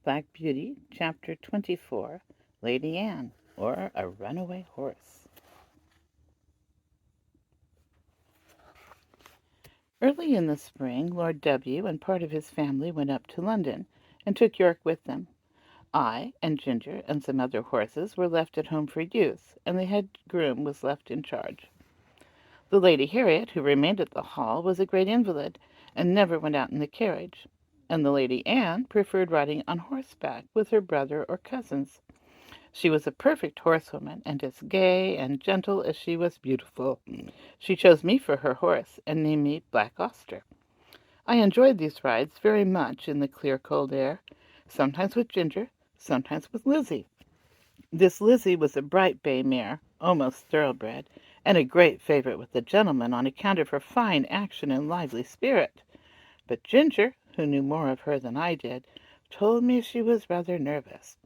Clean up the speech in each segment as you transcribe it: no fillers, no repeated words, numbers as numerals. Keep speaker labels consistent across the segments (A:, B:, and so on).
A: Black Beauty, Chapter 24, Lady Anne, or a Runaway Horse. Early in the spring, Lord W. and part of his family went up to London, and took York with them. I and Ginger and some other horses were left at home for use, and the head groom was left in charge. The Lady Harriet, who remained at the Hall, was a great invalid, and never went out in the carriage, and the Lady Anne preferred riding on horseback with her brother or cousins. She was a perfect horsewoman, and as gay and gentle as she was beautiful. She chose me for her horse, and named me Black Auster. I enjoyed these rides very much in the clear, cold air, sometimes with Ginger, sometimes with Lizzie. This Lizzie was a bright bay mare, almost thoroughbred, and a great favorite with the gentlemen on account of her fine action and lively spirit. But Ginger, who knew more of her than I did, told me she was rather nervous.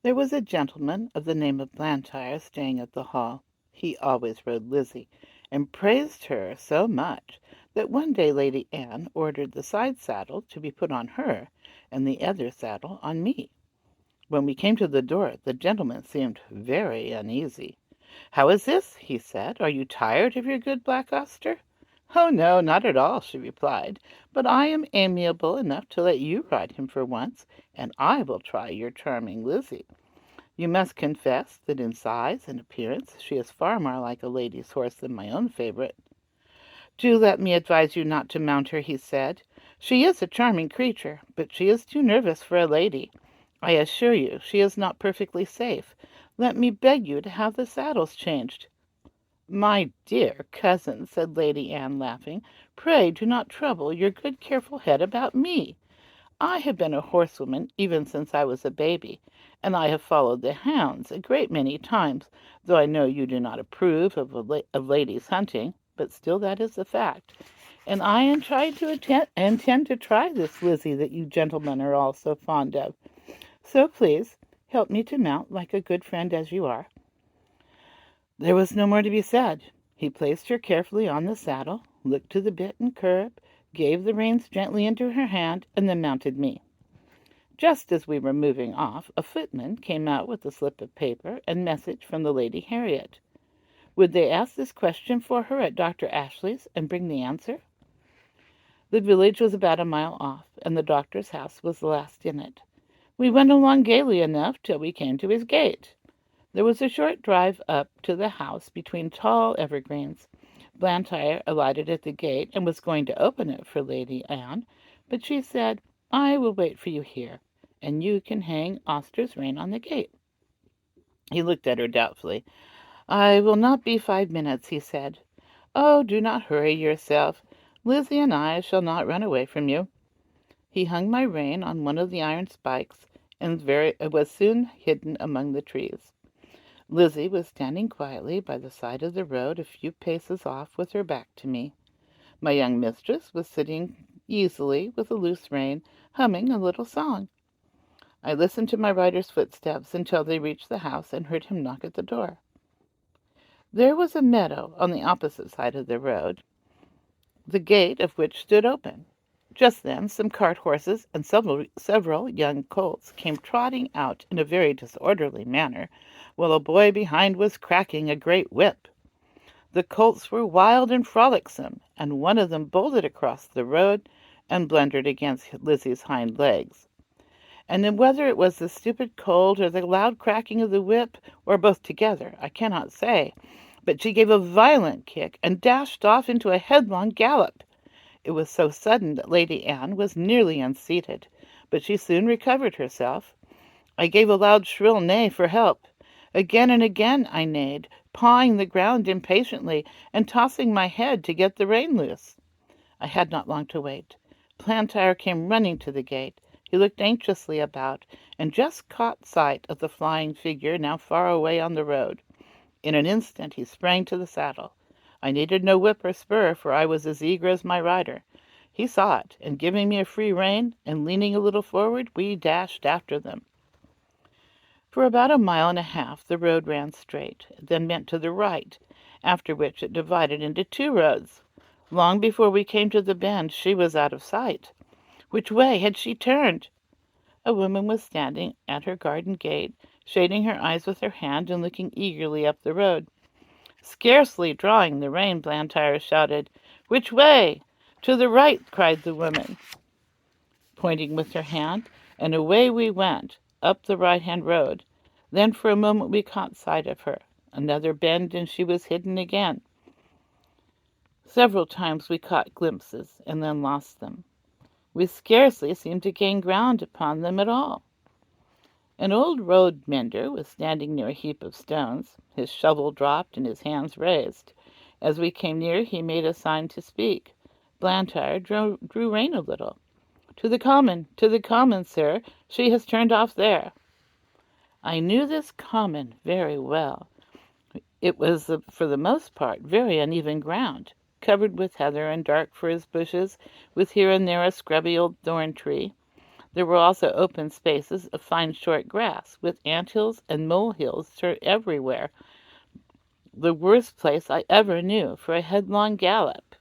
A: There was a gentleman of the name of Blantyre staying at the Hall. He always rode Lizzie, and praised her so much that one day Lady Anne ordered the side saddle to be put on her, and the other saddle on me. When we came to the door, the gentleman seemed very uneasy. "How is this?" he said. "Are you tired of your good Black Auster?" "Oh, no, not at all," she replied, "but I am amiable enough to let you ride him for once, and I will try your charming Lizzie. You must confess that in size and appearance she is far more like a lady's horse than my own favorite." "Do let me advise you not to mount her," he said. "She is a charming creature, but she is too nervous for a lady. I assure you she is not perfectly safe. Let me beg you to have the saddles changed." "My dear cousin," said Lady Anne, laughing, "pray do not trouble your good careful head about me. I have been a horsewoman even since I was a baby, and I have followed the hounds a great many times, though I know you do not approve of ladies hunting, but still that is a fact. And I intend to try this Lizzie that you gentlemen are all so fond of. So please help me to mount like a good friend as you are." There was no more to be said. He placed her carefully on the saddle, looked to the bit and curb, gave the reins gently into her hand, and then mounted me. Just as we were moving off, a footman came out with a slip of paper and message from the Lady Harriet. Would they ask this question for her at Dr. Ashley's and bring the answer? The village was about a mile off, and the doctor's house was the last in it. We went along gaily enough till we came to his gate. There was a short drive up to the house between tall evergreens. Blantyre alighted at the gate and was going to open it for Lady Anne, but she said, "I will wait for you here, and you can hang Auster's rein on the gate." He looked at her doubtfully. "I will not be 5 minutes," he said. "Oh, do not hurry yourself. Lizzie and I shall not run away from you." He hung my rein on one of the iron spikes, and was soon hidden among the trees. Lizzie was standing quietly by the side of the road a few paces off with her back to me. My young mistress was sitting easily with a loose rein, humming a little song. I listened to my rider's footsteps until they reached the house and heard him knock at the door. There was a meadow on the opposite side of the road, the gate of which stood open. Just then some cart horses and several young colts came trotting out in a very disorderly manner, while a boy behind was cracking a great whip. The colts were wild and frolicsome, and one of them bolted across the road and blundered against Lizzie's hind legs. And then whether it was the stupid cold or the loud cracking of the whip, or both together, I cannot say, but she gave a violent kick and dashed off into a headlong gallop. It was so sudden that Lady Anne was nearly unseated, but she soon recovered herself. I gave a loud shrill neigh for help. Again and again I neighed, pawing the ground impatiently, and tossing my head to get the rein loose. I had not long to wait. Blantyre came running to the gate. He looked anxiously about, and just caught sight of the flying figure now far away on the road. In an instant he sprang to the saddle. I needed no whip or spur, for I was as eager as my rider. He saw it, and giving me a free rein, and leaning a little forward, we dashed after them. For about a mile and a half the road ran straight, then bent to the right, after which it divided into two roads. Long before we came to the bend she was out of sight. Which way had she turned? A woman was standing at her garden gate, shading her eyes with her hand and looking eagerly up the road. Scarcely drawing the rein, Blantyre shouted, "Which way?" "To the right," cried the woman, pointing with her hand, and away we went, up the right-hand road. Then for a moment we caught sight of her. Another bend and she was hidden again. Several times we caught glimpses and then lost them. We scarcely seemed to gain ground upon them at all. An old road mender was standing near a heap of stones, his shovel dropped and his hands raised. As we came near he made a sign to speak. Blantyre drew rein a little. To the common, sir. She has turned off there." I knew this common very well. It was, for the most part, very uneven ground, covered with heather and dark furze bushes, with here and there a scrubby old thorn tree. There were also open spaces of fine short grass, with ant hills and mole hills everywhere. The worst place I ever knew for a headlong gallop.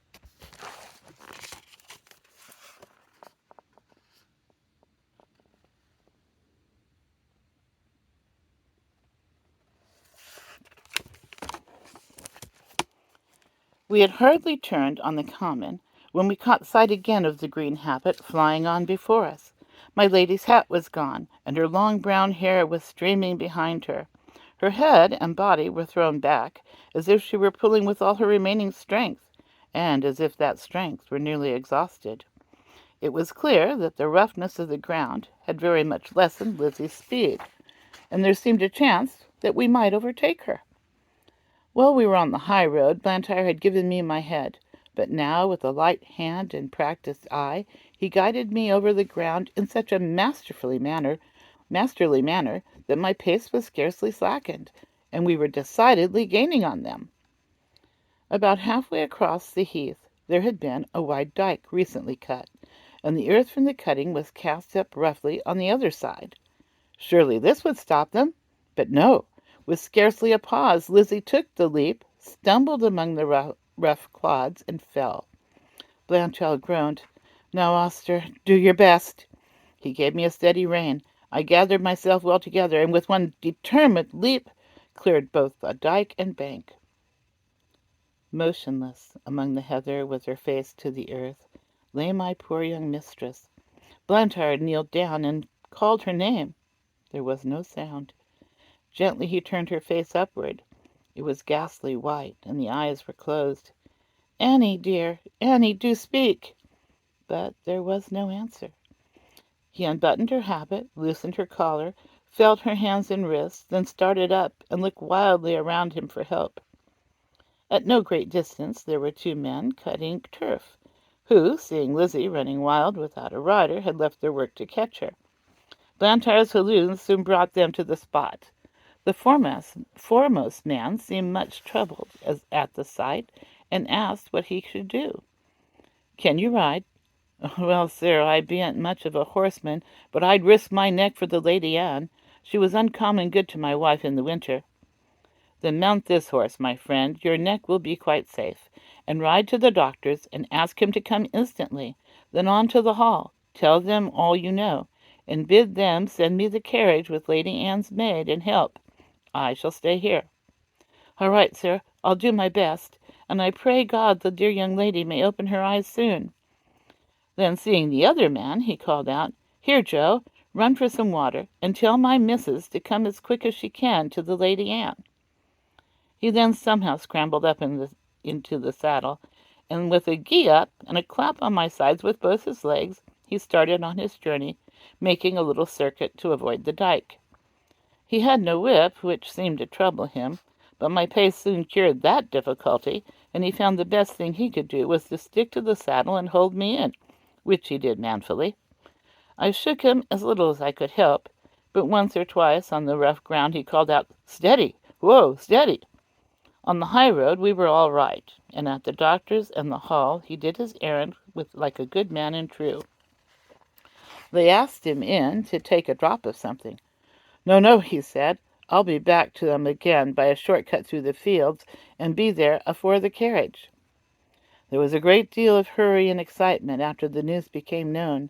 A: We had hardly turned on the common when we caught sight again of the green habit flying on before us. My lady's hat was gone, and her long brown hair was streaming behind her. Her head and body were thrown back, as if she were pulling with all her remaining strength, and as if that strength were nearly exhausted. It was clear that the roughness of the ground had very much lessened Lizzie's speed, and there seemed a chance that we might overtake her. While we were on the high road, Blantyre had given me my head, but now, with a light hand and practised eye, he guided me over the ground in such a masterly manner that my pace was scarcely slackened, and we were decidedly gaining on them. About halfway across the heath there had been a wide dike recently cut, and the earth from the cutting was cast up roughly on the other side. Surely this would stop them, but no. With scarcely a pause, Lizzie took the leap, stumbled among the rough clods, and fell. Blantyre groaned. "Now, Auster, do your best." He gave me a steady rein. I gathered myself well together, and with one determined leap cleared both the dike and bank. Motionless among the heather, with her face to the earth, lay my poor young mistress. Blantyre kneeled down and called her name. There was no sound. Gently he turned her face upward. It was ghastly white, and the eyes were closed. "Annie, dear, Annie, do speak!" But there was no answer. He unbuttoned her habit, loosened her collar, felt her hands and wrists, then started up and looked wildly around him for help. At no great distance there were two men cutting turf, who, seeing Lizzie running wild without a rider, had left their work to catch her. Blantyre's halloo soon brought them to the spot. The foremost man seemed much troubled at the sight, and asked what he should do. "Can you ride?" "Well, sir, I bean't much of a horseman, but I'd risk my neck for the Lady Anne. She was uncommon good to my wife in the winter." "Then mount this horse, my friend. Your neck will be quite safe. And ride to the doctor's, and ask him to come instantly. Then on to the hall. Tell them all you know, and bid them send me the carriage with Lady Anne's maid and help. I shall stay here." "All right, sir. I'll do my best, and I pray God the dear young lady may open her eyes soon." Then, seeing the other man, he called out, "Here, Joe, run for some water, and tell my missus to come as quick as she can to the Lady Anne." He then somehow scrambled up into the saddle, and with a gee up and a clap on my sides with both his legs, he started on his journey, making a little circuit to avoid the dike. He had no whip, which seemed to trouble him, but my pace soon cured that difficulty, and he found the best thing he could do was to stick to the saddle and hold me in, which he did manfully. I shook him as little as I could help, but once or twice on the rough ground he called out, "Steady! Whoa, steady!" On the high road we were all right, and at the doctor's and the hall he did his errand like a good man and true. They asked him in to take a drop of something. "No, no," he said. "I'll be back to them again by a short cut through the fields, and be there afore the carriage." There was a great deal of hurry and excitement after the news became known.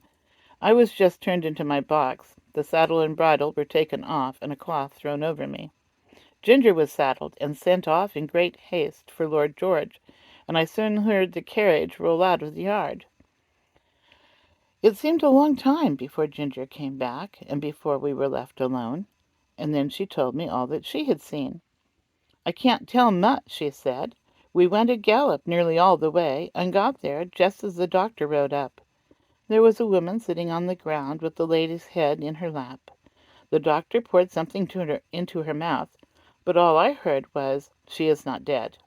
A: I was just turned into my box. The saddle and bridle were taken off and a cloth thrown over me. Ginger was saddled and sent off in great haste for Lord George, and I soon heard the carriage roll out of the yard. It seemed a long time before Ginger came back, and before we were left alone, and then she told me all that she had seen. "I can't tell much," she said. "We went a gallop nearly all the way, and got there just as the doctor rode up. There was a woman sitting on the ground with the lady's head in her lap. The doctor poured something into her mouth, but all I heard was, 'She is not dead.'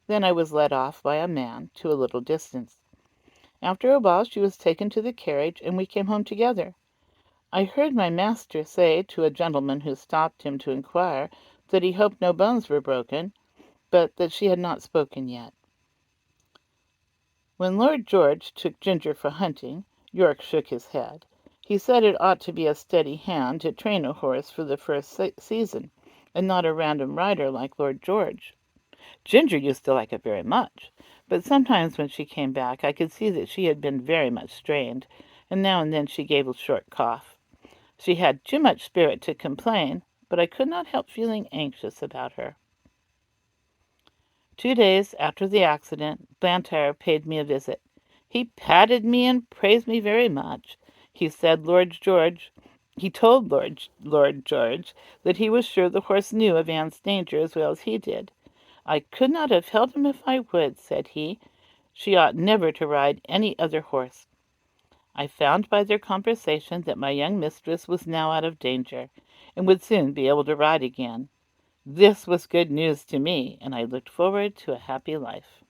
A: Then I was led off by a man to a little distance. After a while she was taken to the carriage, and we came home together. I heard my master say to a gentleman who stopped him to inquire that he hoped no bones were broken, but that she had not spoken yet." When Lord George took Ginger for hunting, York shook his head. He said it ought to be a steady hand to train a horse for the first season, and not a random rider like Lord George. Ginger used to like it very much, but sometimes when she came back I could see that she had been very much strained, and now and then she gave a short cough. She had too much spirit to complain, but I could not help feeling anxious about her. 2 days after the accident, Blantyre paid me a visit. He patted me and praised me very much. He said he told Lord George that he was sure the horse knew of Anne's danger as well as he did. "I could not have held him if I would," said he. "She ought never to ride any other horse." I found by their conversation that my young mistress was now out of danger, and would soon be able to ride again. This was good news to me, and I looked forward to a happy life.